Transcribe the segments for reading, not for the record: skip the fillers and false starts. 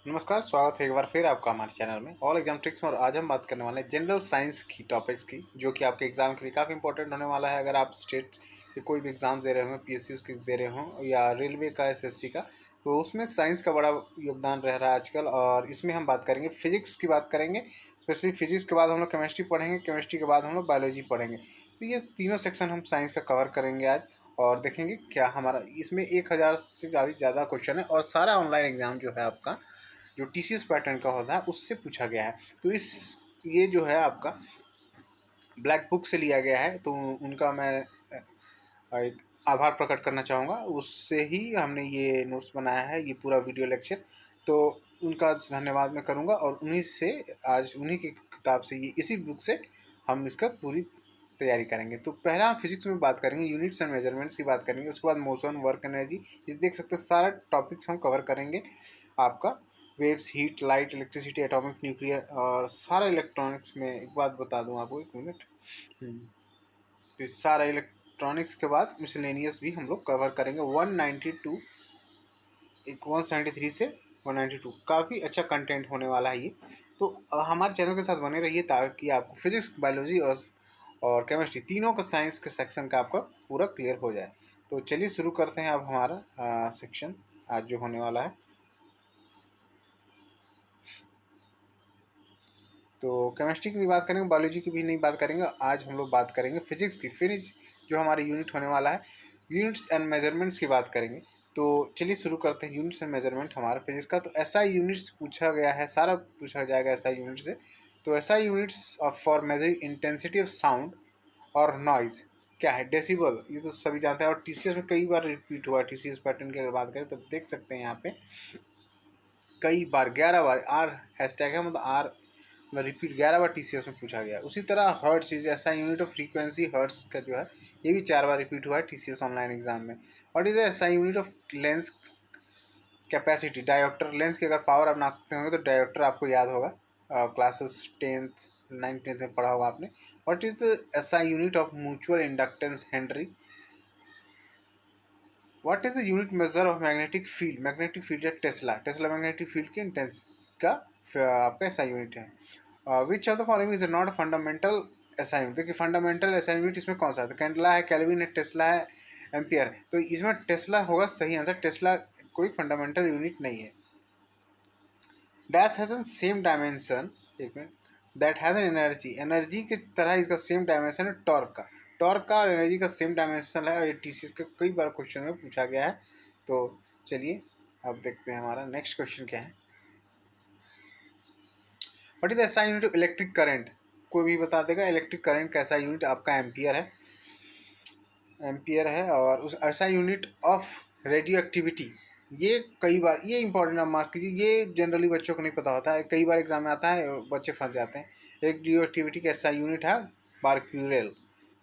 नमस्कार, स्वागत है एक बार फिर आपका हमारे चैनल में ऑल एग्जाम ट्रिक्स में। और आज हम बात करने वाले हैं जनरल साइंस की टॉपिक्स की, जो कि आपके एग्जाम के लिए काफ़ी इंपॉर्टेंट होने वाला है। अगर आप स्टेट के कोई भी एग्जाम दे रहे हों, पीएसयूज़ के दे रहे हों या रेलवे का, एसएससी का, तो उसमें साइंस का बड़ा योगदान रह रहा है आजकल। और इसमें हम बात करेंगे, फिजिक्स की बात करेंगे स्पेशली। फिजिक्स के बाद हम लोग केमिस्ट्री पढ़ेंगे, केमिस्ट्री के बाद हम लोग बायोलॉजी पढ़ेंगे। तो ये तीनों सेक्शन हम साइंस का कवर करेंगे आज, और देखेंगे क्या हमारा इसमें 1000 से ज़्यादा क्वेश्चन है। और सारा ऑनलाइन एग्ज़ाम जो है आपका, जो टीसीएस पैटर्न का होता है, उससे पूछा गया है। तो ये जो है आपका ब्लैक बुक से लिया गया है, तो उनका मैं एक आभार प्रकट करना चाहूँगा। उससे ही हमने ये नोट्स बनाया है, ये पूरा वीडियो लेक्चर। तो उनका धन्यवाद मैं करूँगा, और उन्हीं से आज उन्हीं की किताब से, ये इसी बुक से हम इसका पूरी तैयारी करेंगे। तो पहला हम फिजिक्स में बात करेंगे, यूनिट्स एंड मेजरमेंट्स की बात करेंगे। उसके बाद मोशन, वर्क, एनर्जी, इस देख सकते हैं सारा टॉपिक्स हम कवर करेंगे आपका। Waves, heat, light, electricity, atomic, nuclear और सारा इलेक्ट्रॉनिक्स में। एक बात बता दूं आपको, एक मिनट। तो सारा इलेक्ट्रॉनिक्स के बाद मिसलेनियस भी हम लोग कवर करेंगे। 192 173 से 192 काफ़ी अच्छा कंटेंट होने वाला है ये। तो हमारे चैनल के साथ बने रहिए, ताकि आपको फिजिक्स, बायोलॉजी और केमिस्ट्री, तीनों का साइंस के सेक्शन का आपका पूरा क्लियर हो जाए। तो चलिए शुरू करते हैं अब हमारा सेक्शन आज जो होने वाला है। तो केमिस्ट्री की भी बात करेंगे, बायोलॉजी की भी नहीं बात करेंगे। आज हम लोग बात करेंगे फिजिक्स की। फिजिक्स जो हमारे यूनिट होने वाला है, यूनिट्स एंड मेजरमेंट्स की बात करेंगे। तो चलिए शुरू करते हैं यूनिट्स एंड मेजरमेंट हमारा फिजिक्स का। तो एसआई यूनिट्स पूछा गया है, सारा पूछा जाएगा एसआई यूनिट से। तो SI units for measuring intensity of sound और नॉइज़ क्या है? डेसिबल, ये तो सभी जानते हैं। और टीसीएस में कई बार रिपीट हुआ है। टीसीएस पैटर्न की अगर बात करें तो देख सकते हैं यहाँ पे कई बार, 11 बार आर हैशटैग है, मतलब आर रिपीट 11 बार टीसीएस में पूछा गया। उसी तरह हर्ट्स इज ऐसा यूनिट ऑफ फ्रीक्वेंसी, हर्ट्स का जो है ये भी 4 बार रिपीट हुआ है टीसीएस ऑनलाइन एग्जाम में। व्हाट इज ऐसा unit of lens capacity, dioptre. Lens की अगर पावर आप नापते होंगे तो डायोप्टर आपको याद होगा, क्लासेस 10th 9th 10th में पढ़ा होगा आपने। What is the SI unit of mutual inductance, Henry. What is the unit measure of magnetic field, magnetic field या टेस्ला। टेस्ला मैग्नेटिक फील्ड की इंटेंस का आपका एसआई यूनिट है। विच of the following is not fundamental SI unit. देखिए fundamental SI unit इसमें कौन सा है? तो कैंडला है, केल्विन है, टेस्ला है, एम्पियर है। तो इसमें टेस्ला होगा सही आंसर। टेस्ला कोई फंडामेंटल यूनिट नहीं है। Dash has an same dimension, एक minute, that has an energy, energy की तरह इसका सेम डायमेंशन है टॉर्क का। टॉर्क का और एनर्जी का सेम डायमेंशन है, और ये टीसीएस के कई बार क्वेश्चन में पूछा गया है। तो चलिए अब देखते हैं हमारा नेक्स्ट क्वेश्चन क्या है। What is the SI unit of electric current. कोई भी बता देगा। इलेक्ट्रिक करंट का एसआई यूनिट आपका एम्पियर है, एम्पियर है। और उस SI unit of radio activity, ये कई बार, ये इंपॉर्टेंट आप मार्क कीजिए, ये जनरली बच्चों को नहीं पता होता है, कई बार एग्जाम में आता है और बच्चे फंस जाते हैं। रेडियो एक्टिविटी का एसआई यूनिट है बारक्यूरेल।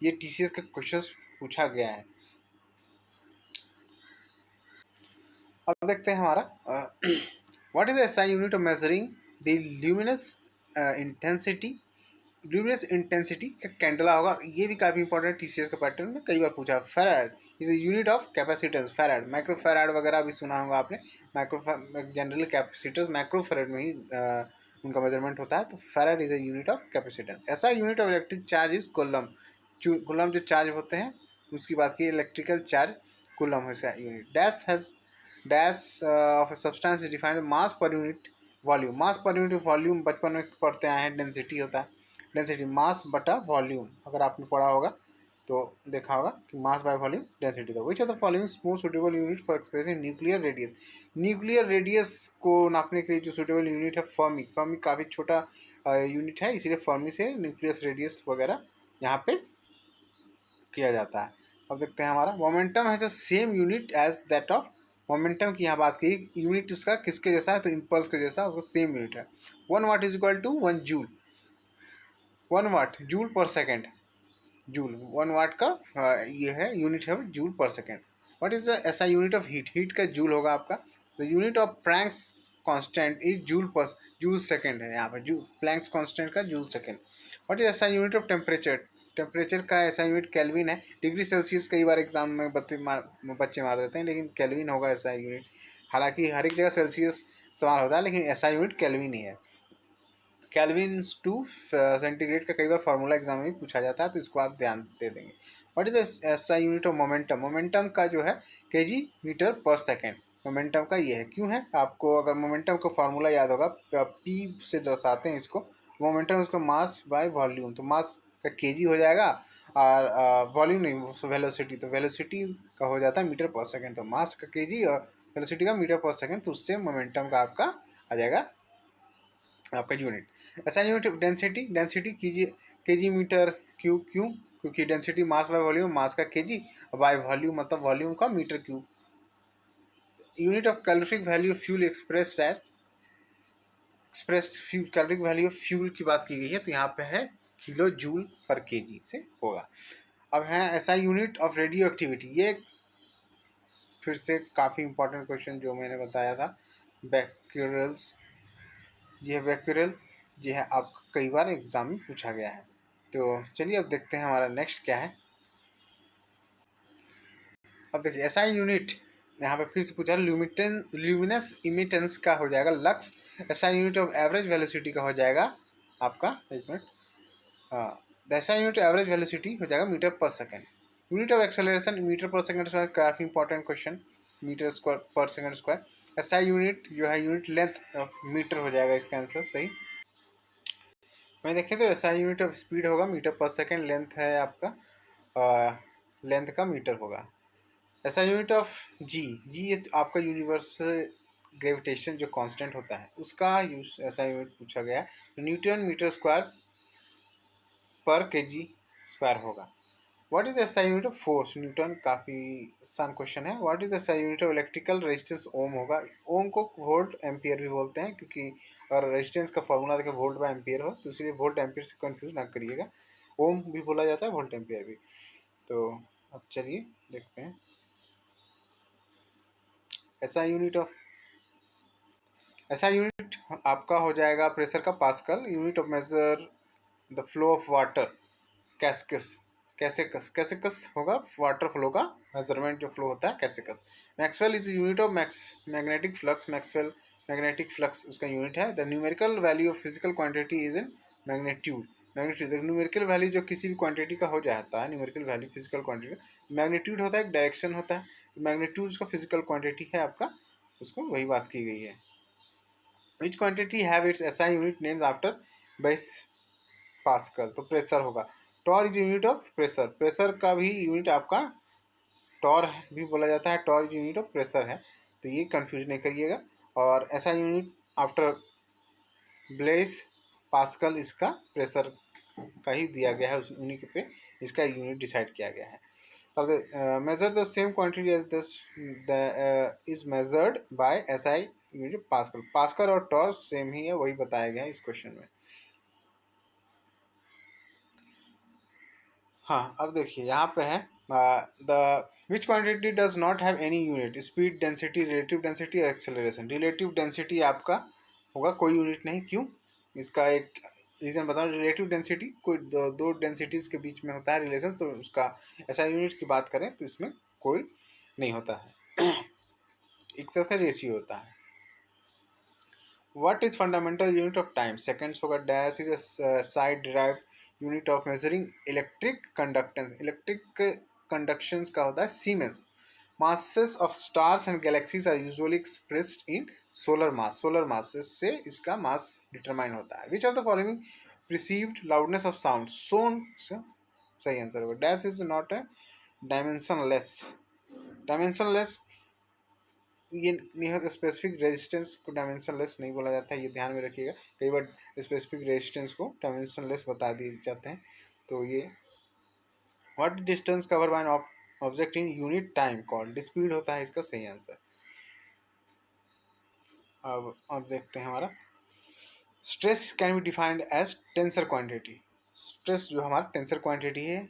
ये टीसीएस का क्वेश्चन पूछा गया है। अब देखते हैं हमारा what is the SI unit of measuring the luminous intensity. Luminous intensity का कैंडला होगा। ये भी काफ़ी इंपॉर्टेंट, टीसीएस का पैटर्न में कई बार पूछा। Farad is a unit of capacitance. Farad, micro farad वगैरह भी सुना होगा आपने। Micro generally capacitors micro farad में ही उनका मेजरमेंट होता है। तो farad is a unit of capacitance. ऐसा unit of electric charge is coulomb. Coulomb जो चार्ज होते हैं उसकी बात की, इलेक्ट्रिकल चार्ज कूलम है unit. Dash of a substance is defined mass per unit volume. Mass per unit volume बचपन में पढ़ते आए हैं, डेंसिटी होता है। डेंसिटी मास बटा वॉल्यूम, अगर आपने पढ़ा होगा तो देखा होगा कि मास बाय वॉल्यूम डेंसिटी। तो which of the following most suitable unit for expressing nuclear radius. Nuclear radius को नापने के लिए जो सुटेबल यूनिट है फर्मी। फर्मी काफ़ी छोटा यूनिट है, इसीलिए फर्मी से न्यूक्लियस रेडियस वगैरह यहाँ पे किया जाता है। अब देखते हैं हमारा मोमेंटम है same unit as that of. Momentum की यहाँ बात की, यूनिट उसका किसके जैसा है? तो इम्पल्स के जैसा, उसका सेम यूनिट है। 1 watt is equal to 1 joule. 1 watt joule पर सेकेंड। जूल 1 वाट का ये है यूनिट है, जूल पर सेकेंड। व्हाट इज द ऐसा यूनिट ऑफ हीट। हीट का जूल होगा आपका। The unit of Planck's constant is joule second है यहाँ पर। जूल प्लैंक्स कांस्टेंट का जूल सेकेंड। व्हाट इज ऐसा यूनिट ऑफ टेम्परेचर। टेम्परेचर का ऐसा यूनिट केल्विन है। डिग्री सेल्सियस कई बार एग्जाम में बच्चे मार देते हैं, लेकिन केल्विन होगा ऐसा यूनिट। हालांकि हर एक जगह सेल्सियस इस्तेमाल होता है, लेकिन ऐसा यूनिट केल्विन ही है। केल्विन टू सेंटीग्रेड का कई बार फार्मूला एग्जाम में पूछा जाता है, तो इसको आप ध्यान दे देंगे। What is the SI unit of momentum? Momentum का जो है केजी मीटर पर सेकेंड मोमेंटम का ये है। क्यों है? आपको अगर मोमेंटम का फार्मूला याद होगा, पी से दर्शाते हैं इसको। मोमेंटम उसका मास बाय वॉल्यूम, तो मास का केजी हो जाएगा, और वॉल्यूम नहीं, वेलोसिटी, तो वेलोसिटी का हो जाता है मीटर पर सेकेंड। तो मास का केजी और वेलोसिटी का मीटर पर सेकेंड, तो उससे मोमेंटम का आपका आ जाएगा आपका यूनिट। ऐसा यूनिट डेंसिटी, डेंसिटी कीजिए केजी मीटर क्यूब। क्यों? क्योंकि density mass by volume, mass का केजी, बाय वॉल्यूम मतलब वॉल्यूम का metre cube. Unit of calorific value of fuel express fuel, caloric value of fuel की बात की गई है, तो यहाँ पे है किलो जूल पर केजी से होगा। अब है ऐसा यूनिट ऑफ रेडियो एक्टिविटी। ये फिर से काफ़ी इंपॉर्टेंट क्वेश्चन जो मैंने बताया था, बैक्यूरल्स। ये बैक्यूरल जी है, आपका कई बार एग्जाम में पूछा गया है। तो चलिए अब देखते हैं हमारा नेक्स्ट क्या है। अब देखिए एसआई यूनिट यहाँ पे फिर से पूछा, ल्यूमिनस इमिटेंस का हो जाएगा lux. SI unit of average velocity का हो जाएगा आपका, एक मिनट, हाँ, एसआई यूनिट एवरेज वेलोसिटी हो जाएगा मीटर पर second. Unit of acceleration metre पर सेकेंड स्क्वायर, काफ़ी इंपॉर्टेंट क्वेश्चन, मीटर स्क्वायर पर सेकेंड स्क्वायर। एसआई यूनिट जो है यूनिट लेंथ ऑफ मीटर हो जाएगा इसका आंसर सही। मैं देखें तो एसआई यूनिट ऑफ स्पीड होगा मीटर पर सेकेंड, लेंथ है आपका, लेंथ का मीटर होगा। ऐसा यूनिट ऑफ जी, जी ये आपका यूनिवर्सल ग्रेविटेशन जो कांस्टेंट होता है उसका यूज ऐसा यूनिट पूछा गया है, newton metre square per KG square होगा। What is the SI unit of force? Newton, काफ़ी आसान क्वेश्चन है। What is the SI unit of electrical resistance? Ohm होगा। ओम को वोल्ट एम्पियर भी बोलते हैं, क्योंकि अगर रेजिस्टेंस का फॉर्मूला देखें वोल्ट बाय एम्पियर हो, तो इसलिए वोल्ट एम्पियर से कंफ्यूज ना करिएगा, ओम भी बोला जाता है, वोल्ट एम्पियर भी। तो अब चलिए देखते हैं ऐसा यूनिट ऑफ, ऐसा यूनिट आपका हो जाएगा प्रेशर का pascal. Unit of measure the flow of water, cusecs, cusecs होगा वाटर फ्लो का मेजरमेंट जो फ्लो होता है, cusecs. Maxwell is unit of magnetic flux, maxwell magnetic flux उसका यूनिट है। The numerical value of physical quantity is in magnitude, magnitude numerical value जो किसी भी क्वांटिटी का हो जाता है, numerical value physical quantity, magnitude होता है एक डायरेक्शन होता है, तो मैग्नीट्यूड उसका फिजिकल क्वांटिटी है आपका, उसको वही बात की गई है। Which quantity have its SI unit names after base pascal? तो प्रेशर होगा। Torr is unit of pressure, pressure का भी यूनिट आपका टॉर भी बोला जाता है, torr is unit of pressure है, तो ये कंफ्यूज नहीं करिएगा। और ऐसा यूनिट आफ्टर ब्लेस पास्कल इसका प्रेशर का ही दिया गया है, उस उन्हीं के पे इसका यूनिट डिसाइड किया गया है। तब measure the same quantity as this is measured by SI unit pascal. Pascal और टॉर सेम ही है, वही बताया गया है इस क्वेश्चन में। हाँ अब देखिए यहाँ पे है the which quantity does not have any unit, speed, density, relative density, acceleration. Relative density आपका होगा कोई यूनिट नहीं। क्यों? इसका एक रीज़न बताओ। रिलेटिव डेंसिटी कोई दो डेंसिटीज़ के बीच में होता है रिलेशन, तो उसका ऐसा यूनिट की बात करें तो इसमें कोई नहीं होता है, एक तरह से रेशियो होता है। What is fundamental unit of time? Seconds होगा। Dash is a side derived unit of measuring electric conductance. Electric conductions का होता है Siemens. Masses of stars and galaxies are usually expressed in solar mass. Solar masses से इसका mass determine होता है. Which of the following perceived loudness of sound? Sound सही answer होगा। Dash is not a dimensionless. Dimensionless ये नहीं होता, specific resistance को डायमेंशनलेस नहीं बोला जाता है, ये ध्यान में रखिएगा। कई बार स्पेसिफिक रेजिस्टेंस को डायमेंशनलेस बता दिए जाते हैं, तो ये what distance cover by an object in unit time called, speed होता है इसका सही आंसर। अब देखते हैं हमारा stress can be defined as tensor quantity. Stress जो हमारा टेंसर क्वांटिटी है।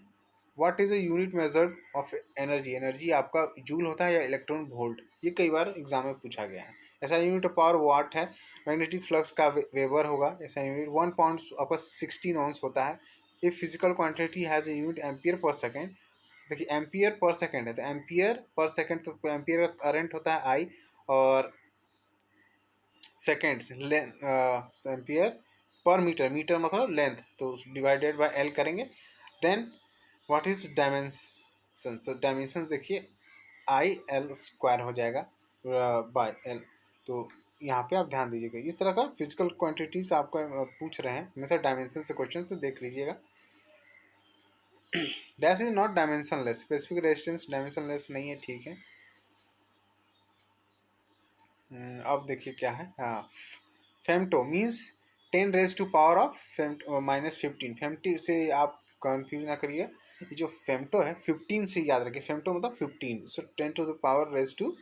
What is a unit measured of energy, energy आपका जूल होता है या इलेक्ट्रॉन वोल्ट, ये कई बार एग्जाम में पूछा गया है। ऐसा यूनिट ऑफ पावर वाट है। मैग्नेटिक फ्लक्स का वेबर होगा। ऐसा यूनिट 1 पाउंड आपका 16 ऑन्स होता है। If physical quantity has a unit ampere per second, देखिए एम्पियर पर सेकेंड है, तो एम्पियर पर सेकेंड, तो एम्पियर का करंट होता है आई, और seconds, ampere per metre, metre मतलब लेंथ, तो डिवाइडेड बाय एल करेंगे। देन व्हाट इज डायमेंशन, तो डायमेंशन देखिए आई एल स्क्वायर हो जाएगा बाय एल। तो यहाँ पे आप ध्यान दीजिएगा, इस तरह का फिजिकल क्वांटिटीज आपको पूछ रहे हैं हमेशा डायमेंशन से क्वेश्चन, तो देख लीजिएगा। Dash is not dimensionless, specific resistance dimensionless नहीं है, ठीक है। अब देखिए क्या है, हाँ, femto means 10 raised to power of -15। फेमटी से आप कंफ्यूज ना करिए, ये जो फेमटो है 15 से याद रखिए, फेमटो मतलब 15, सो 10 to the power raised to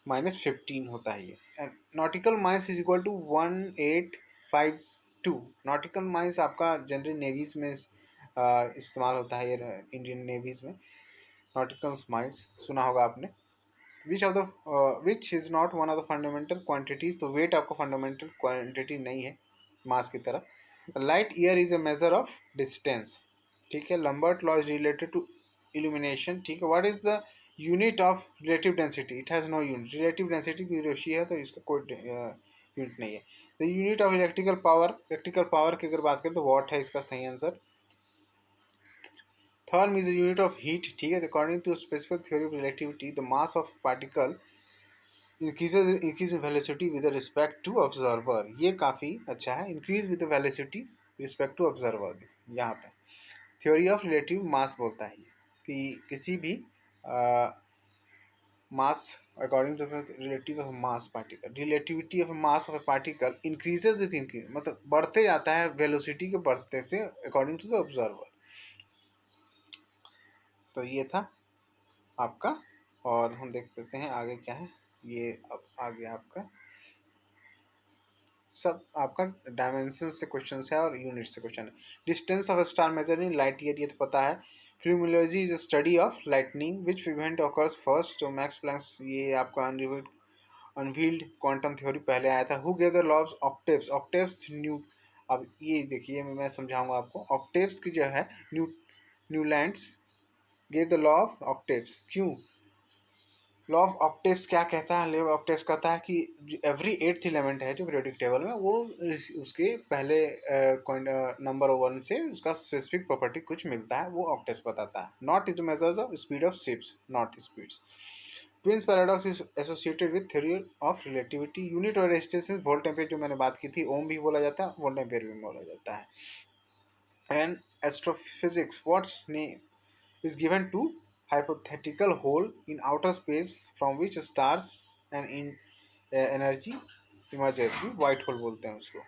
-15 होता है ये। And nautical miles is equal to 1852। Nautical miles आपका जनरली नेवीज में इस्तेमाल होता है, ये इंडियन नेवीज में नॉटिकल माइल्स सुना होगा आपने। Which is not one of the fundamental quantities, तो वेट आपका फंडामेंटल क्वांटिटी नहीं है मास की तरह। Light year is a measure of distance, ठीक है। Lambert law is related to illumination, ठीक है। What is the unit of relative density, it has no unit, relative density की रेशी है तो इसका कोई यूनिट नहीं है। The unit of electrical power की अगर बात करें तो वॉट है इसका सही answer. Therm is a unit of heat, ठीक है। According to specific theory of relativity, the mass of particle increase in velocity with respect to observer, ये काफ़ी अच्छा है। increase with velocity respect to observer, यहाँ पे theory of relative mass बोलता है ये कि किसी भी mass according to relative of mass particle, relativity of mass of a particle increases with increase, मतलब बढ़ते जाता है velocity के बढ़ते से according to the observer। तो ये था आपका, और हम देख लेते हैं आगे क्या है। ये अब आगे आपका सब आपका डायमेंशन से क्वेश्चन है और यूनिट से क्वेश्चन है। Distance of star measure in light year, ये तो पता है। Fulminology is a study of lightning which event occurs first, तो मैक्स प्लैंक्स, ये आपका अनवील्ड क्वांटम थ्योरी पहले आया था। Who gave the law of octaves, octaves new, अब ये देखिए मैं समझाऊंगा आपको। ऑक्टेव्स की जो है Newlands gave the law of octaves, क्यों? लॉ ऑफ ऑक्टेव्स क्या कहता है? लॉ ऑफ ऑक्टेव्स कहता है कि एवरी एट्थ एलिमेंट है जो पीरियोडिक टेबल में, वो उसके पहले नंबर वन से उसका स्पेसिफिक प्रॉपर्टी कुछ मिलता है, वो ऑक्टेव्स बताता है। Not is measures of speed of ships, not speeds. Twins paradox is associated with theory of relativity. Unit और रेजिस्टेंस वोल्ट एम्पियर जो मैंने बात की थी, ओम भी बोला जाता है, वोल्ट एम्पियर भी बोला जाता है। And astrophysics, what's name is given to hypothetical hole in outer space from which stars and in energy emerges, white hole बोलते हैं उसको।